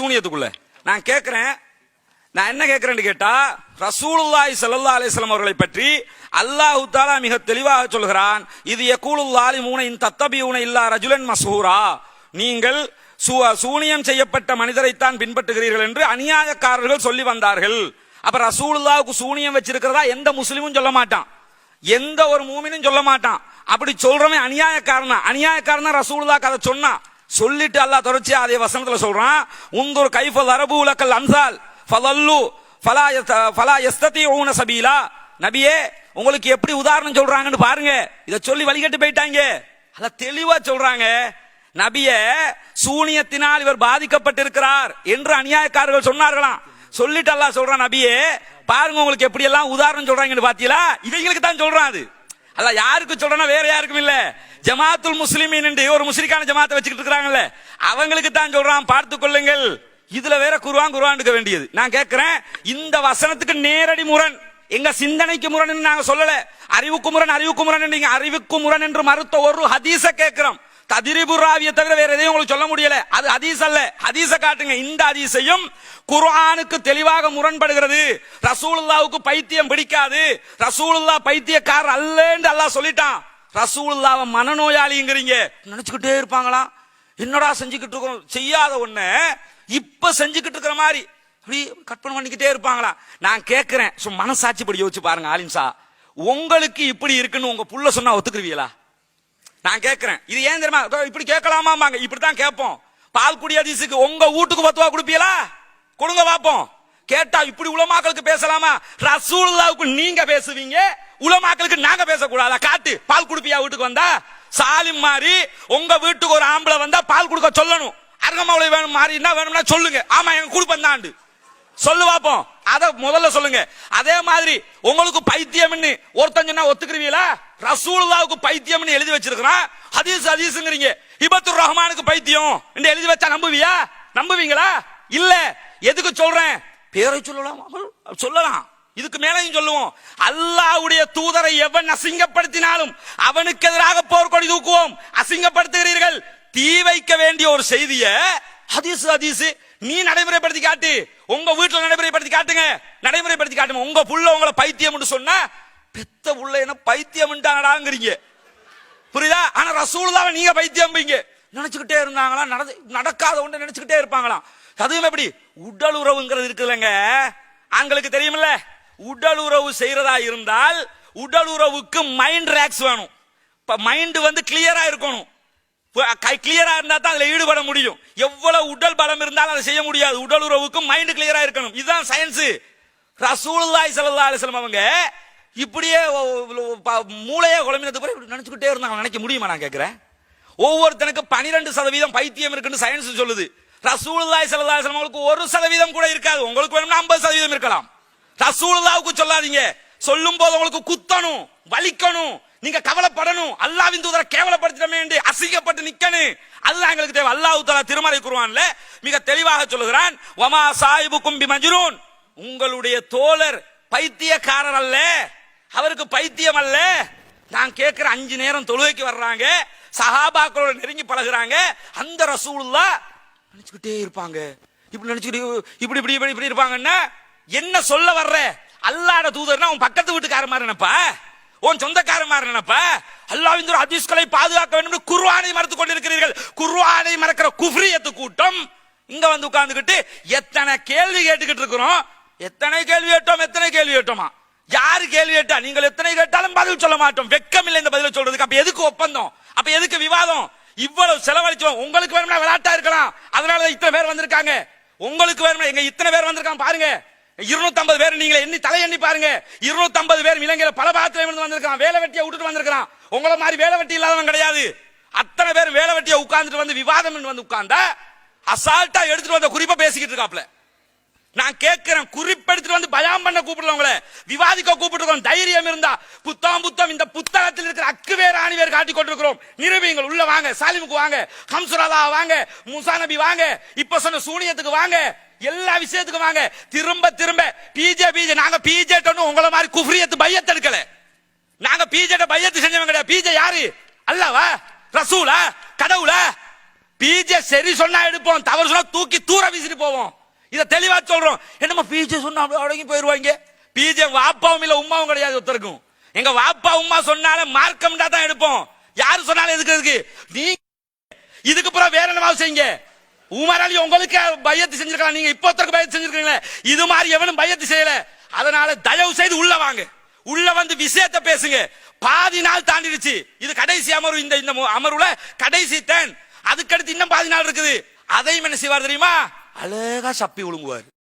சூனியத்துக்குள்ள. நான் கேட்கிறேன், நான் என்ன கேட்கிறேன்னு கேட்டா, ரசூலுல்லாஹி ஸல்லல்லாஹு அலைஹி வஸல்லம் அவர்களை பற்றி அல்லாஹ் தஆலா மிக தெளிவாக சொல்கிறான், இது யகூலுல் ஸாலிமூன இன் தத்தபியூன இல்லா ரஜுலன் மஸ்ஹூரா, நீங்கள் சூனியம் செய்யப்பட்ட மனிதரைத்தான் பின்பற்றுகிறீர்கள் என்று அநியாயக்காரர்கள் சொல்லி வந்தார்கள். அப்ப ரசூலுல்லாஹ்வுக்கு சூனியம் வச்சிருக்கிறதா எந்த முஸ்லிமும் சொல்ல மாட்டான், எந்த ஒரு மூமினும் சொல்ல மாட்டான். அப்படி சொல்றவன் அநியாயக்காரனா ரசூலுல்லாஹ் அதை சொன்னா சொல்லிட்டு அல்லாஹ் தொடர்ச்சியா அதே வசனத்துல சொல்றான், உன்துர் கைஃப தரபு லக்கல் அம்சால் ஃபதல்லு ஃபலா யஸ்ததிஊன சபீலா, நபியே உங்களுக்கு எப்படி உதாரணம் சொல்றாங்கன்னு பாருங்க. இத சொல்லி வழிகட்டு போயிட்டாங்க. அத தெளிவா சொல்றாங்க, நபியே சூனியத்தினால் இவர் பாதிக்கப்பட்டிருக்கிறார் என்று அநியாயக்காரர்கள் சொன்னார்களாம். சொல்லிட்டு அல்லாஹ் சொல்றான், நபியே பாருங்க உங்களுக்கு எப்படி எல்லாம் உதாரணம் சொல்றாங்கன்னு பாத்தீங்களா, இவங்களுக்கு தான் சொல்றான். அது அல்ல யாருக்கு சொல்றனா வேற யாருக்கும் இல்ல, ஜமாத்துல் முஸ்லிமீன் என்று ஒரு முஸ்லிக்கான ஜமாத்தை வச்சுக்கிட்டு இருக்காங்கல்ல, அவங்களுக்கு தான் சொல்றான், பார்த்து கொள்ளுங்கள். இதுல வேற குர்ஆன் எடுக்க வேண்டியது. நான் கேட்கிறேன், இந்த வசனத்துக்கு நேரடி முரண், எங்க சிந்தனைக்கு முரண் நாங்க சொல்லல, அறிவுக்கு முரண் நீங்க அறிவுக்கு முரண் என்று மறுத்த ஒரு ஹதீஸ கேட்கிறோம். தத்ரீபு ராவியை தவிர வேற எதையும் உங்களுக்கு சொல்ல முடியல. அது ஹதீஸ் அல்ல, ஹதீஸ காட்டுங்க. இந்த ஹதீஸையும் குர்ஆனுக்கு தெளிவாக முரண்படுகிறது. ரசூலுல்லாஹ்வுக்கு பைத்தியம் பிடிக்காது, ரசூலுல்லாஹ் பைத்தியக்காரர் அல்லன்னு அல்லாஹ் சொல்லிட்டான். ரசூலுல்லாஹ்வை மனநோயாளிங்கிறீங்க, நினைச்சுக்கிட்டே இருப்பாங்களா, என்னடா செஞ்சுக்கிட்டு இருக்கோம், செய்யாத ஒண்ணு இப்ப செஞ்சுக்கிட்டு இருக்கிற மாதிரி அப்படி கற்பனை பண்ணிக்கிட்டே இருப்பாங்களா. நான் கேட்கிறேன், மனசாட்சி படி யோசிச்சு பாருங்க ஆலிம்சா, உங்களுக்கு இப்படி இருக்குன்னு உங்க புள்ள சொன்னா ஒத்துக்குருவீங்களா? நான் கேட்கிறேன், இது ஏன் தெரியுமா, இப்படி கேட்கலாமா, இப்படித்தான் கேட்போம். பால்குடி ஹதீஸுக்கு உங்க வீட்டுக்கு பத்துவா கொடுப்பீங்களா? கொடுங்க பாப்போம். கேட்டா இப்படி உலமாக்களுக்கு பேசலாமா? ரசூலுல்லாஹ்வுக்கு நீங்க பேசுவீங்க, உலமாக்களுக்கு நாங்க பேசக்கூடாதா? காட்டு. பால் குடுப்பியா வீட்டுக்கு வந்தா? சாலிம் மாதிரி உங்க வீட்டுக்கு ஒரு ஆம்பளை வந்தா பால் கொடுக்க சொல்லணும். அருகமாவளை வேணும் மாதிரி என்ன வேணும்னா சொல்லுங்க, ஆமா எங்க குடுப்பம் தான் சொல்லு பாப்போம். அத முதல்ல சொல்லுங்க. அதே மாதிரி உங்களுக்கு பைத்தியம்னு ஒருத்தன் சொன்னா ஒத்துக்குருவீங்களா? ரசூலுல்லாஹ்வுக்கு பைத்தியம்னு எழுதி வச்சிருக்கான், ஹதீஸ்ங்கறீங்க. இபத்துர் ரஹ்மானுக்கு பைத்தியம் என்று எழுதி வச்சா நம்புவீங்களா? இல்ல. எதுக்கு சொல்றேன், பேரை சொல்லலாம், இதுக்கு மேலையும் சொல்லுவோம். அல்லாஹ்வுடைய தூதரை எவன் அசிங்கப்படுத்தினாலும் அவனுக்கு எதிராக போர்க்கொடி தூக்குவோம். அசிங்கப்படுத்துகிறீர்கள், தீ வைக்க வேண்டிய ஒரு செய்திய ஹதீஸ் நீ நடைமுறைப்படுத்தி காட்டு. உங்க வீட்டுல நடைமுறைப்படுத்தி காட்டுங்க, நடைமுறைப்படுத்தி காட்டுங்க. உங்க புள்ள உங்களை பைத்தியம் சொன்னா பெத்த புள்ள என்ன பைத்தியம்ட்டாங்கடாங்கிறீங்க, புரியுதா? ஆனா ரசூலுல்லாஹ்வை நீங்க பைத்தியம் நினைச்சுக்கிட்டே இருந்தாங்களா, நடக்காத ஒன்று நினைச்சுக்கிட்டே இருப்பாங்களாம். அதுவும் எப்படி உடல் உறவுங்கிறது இருக்குல்லங்க, ஆண்களுக்கு தெரியுமில்ல, உடல் உறவு செய்யறதா இருந்தால் உடல் உறவுக்கு மைண்ட் ரிலாக்ஸ் வேணும். மைண்ட் கிளியரா இருக்கணும். கிளியரா இருந்தா தான் அதுல ஈடுபட முடியும். எவ்வளவு உடல் பலம் இருந்தாலும் அதை செய்ய முடியாது. உடல் உறவுக்கு மைண்ட் கிளியரா இருக்கணும். இதுதான் சயின்ஸ். ரசூலுல்லாஹி ஸல்லல்லாஹு அலைஹி வஸல்லம் அவங்க இப்படியே மூளையே குழம்பினது போல நினைச்சுக்கிட்டே இருந்தாங்க. நினைக்க முடியுமா? நான் கேட்கிறேன். ஒவ்வொருத்தனுக்கு 12% பைத்தியம் இருக்குன்னு சயின்ஸ் சொல்லுது. ரசூலுல்லாஹி ஸல்லல்லாஹு அலைஹி வஸல்லம் உங்களுக்கு 1% கூட இருக்காது. உங்களுக்கு வேணும்னா 50% இருக்கலாம். ரசூலுல்லாஹ்வுக்கு சொல்லாதீங்க. சொல்லும் போது உங்களுக்கு குத்தணும், வலிக்கணும், நீங்க கவலைப்படணும். அல்லாஹ்வின் தூதரை கேவலப்படுத்திட்டமே என்று அசிங்கப்பட்டு நிக்கணும். அதுதான் எங்களுக்கு தேவை. அல்லாஹ் தஆலா திருமறை குர்ஆன்ல மிக தெளிவாக சொல்லுகிறான், வமா சாயிபுக்கும் பிமஜ்னூன், உங்களுடைய தோழர் பைத்தியக்காரர் அல்ல, அவருக்கு பைத்தியம் அல்ல. நான் கேட்கிற 5 நேரம் தொழுகைக்கு வர்றாங்க, சஹாபாக்களோட நெருங்கி பழகுறாங்க, அந்த ரசூலுல்லாஹ் நினைச்சுக்கிட்டே இருப்பாங்க. இப்படி நினைச்சுக்கிட்டு இப்படி இப்படி இப்படி இருப்பாங்கன்னா என்ன சொல்ல வர்ற? அல்லாஹ்வுடைய தூதர்னா உன் பக்கத்து வீட்டுக்கார மாதிரி நினைப்பா, உன் சொந்தக்கார மாதிரி நினைப்பா? அல்லாஹ்வின் தூதர் ஹதீஸ்களை பாதுகாக்க வேண்டும் என்று குர்ஆனை மறுத்துக் கொண்டிருக்கிறீர்கள். குர்ஆனை மறக்கிற குஃப்ரியத்து கூட்டம் இங்க வந்து உட்கார்ந்துகிட்டு எத்தனை கேள்வி கேட்டுக்கிட்டு இருக்கிறோம். எத்தனை கேள்வி கேட்டோமா? யாரு கேள்வி கேட்டா? நீங்கள் எத்தனை கேட்டாலும் பதில் சொல்ல மாட்டோம். வெக்கம் இல்லை இந்த பதில சொல்றதுக்கு. அப்ப எதுக்கு ஒப்பந்தம்? அப்ப எதுக்கு விவாதம்? இவ்வளவு செலவழிச்சோம். உங்களுக்கு வேணும்னா விளையாட்டா இருக்கலாம், அதனால இத்தனை பேர் வந்திருக்காங்க. உங்களுக்கு வேணும்னா எங்க இத்தனை பேர் வந்திருக்காங்க பாருங்க, 250 பேர். நீங்க எண்ணி தலை எண்ணி பாருங்க, 250 பேர் இலங்கையில பல பாகத்துல இருந்து வந்திருக்கான். வேலை வெட்டியை விட்டுட்டு வந்திருக்கான். உங்களை மாதிரி வேலை வெட்டி இல்லாதவன் கிடையாது. அத்தனை பேர் வேலை வெட்டியை உட்கார்ந்துட்டு வந்து விவாதம் வந்து உட்கார்ந்தா அசால்ட்டா எடுத்துட்டு வந்த குறிப்பா பேசிக்கிட்டு இருக்காப்ல. நான் கேட்கிறேன், குறிப்பெடுத்துட்டு வந்து பயான் பண்ண கூப்பிடல, உங்களை விவாதிக்க கூப்பிட்டு தைரியம் இருந்தா புத்தம் இந்த புத்தகத்தில் இருக்கிற அக்கு வேற ஆணி வேறு காட்டி கொண்டிருக்கிறோம். நிரூபிங்கள். உள்ள வாங்க, சாலிமுக்கு வாங்க, ஹம்சுராலா வாங்க, மூசா நபி வாங்க, இப்ப சொன்ன சூனியத்துக்கு வாங்க, எல்லா விஷயத்துக்கும் வாங்க. திரும்ப பிஜே நாங்க பிஜே உங்களை மாதிரி குஃப்ரியத்து பையத் எடுக்கல. நாங்க பிஜே பையத்து செஞ்சவங்க கிடையாது. பிஜே யாரு? அல்லாஹ்வா? ரசூலா? கடவுளா? பிஜே சரி சொன்னா எடுப்போம், தவறு சொன்னா தூக்கி தூர வீசிட்டு போவோம். இத தெளிவா சொல்றோம். என்னமா பிஜே சொன்னா அடங்கி போயிருவாங்க. பிஜே வாப்பாவும் இல்ல உமாவும் கிடையாது ஒருத்தருக்கும். எங்க வாப்பா உமா சொன்னாலும் மார்க்கம்டா தான் எடுப்போம். யாரு சொன்னாலும் எதுக்கு நீ இதுக்கு அப்புறம் வேற என்ன செய்யுங்க. உமர் அலி உங்களுக்கு பையத்து செஞ்சிருக்கலாம், நீங்க இப்போ ஒருத்தருக்கு பையத்து செஞ்சிருக்கீங்களே, இது மாதிரி எவனும் பையத்து செய்யல. அதனால தயவு செய்து உள்ள வாங்க, உள்ள வந்து விஷயத்தை பேசுங்க. பாதி நாள் தாண்டிடுச்சு, இது கடைசி அமர்வு, இந்த அமர்வுல கடைசி டேன். அதுக்கடுத்து இன்னும் பாதி நாள் இருக்குது. அதையும் என்ன செய்வார் தெரியுமா, அழகா சப்பி விழுங்குவார்.